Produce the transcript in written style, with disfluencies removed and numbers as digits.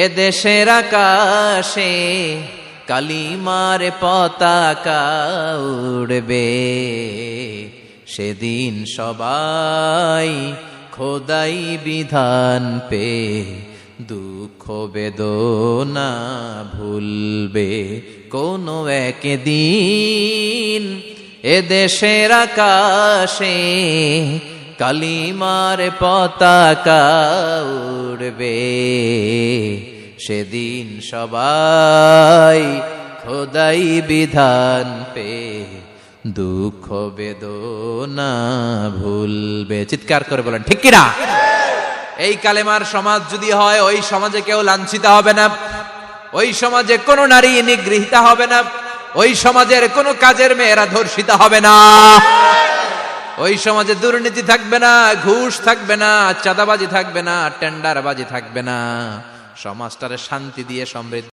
এদেশের আকাশে কালিমার পতাকা উড়বে, সেদিন সবাই খোদাই বিধান পে দুঃখ বেদনা ভুলবে। কোনো একদিন এদেশের আকাশে কালিমার পতাকা উড়বে, সেদিন সবাই খোদাই বিধান পে দুঃখ বেদনা ভুলবে। চিৎকার করে বলেন ঠিক কিনা? এই কালেমার সমাজ যদি হয়, ওই সমাজে কেউ লাঞ্ছিত হবে না, ওই সমাজে কোনো নারী নিগৃহীতা হবে না, ওই সমাজের কোনো কাজের মেয়েরা ধর্ষিত হবে না, ওই সমাজে দুর্নীতি থাকবে না, ঘুষ থাকবে না, চাঁদাবাজি থাকবে না, টেন্ডারবাজি থাকবে না। সমাজটারে শান্তি দিয়ে সমৃদ্ধ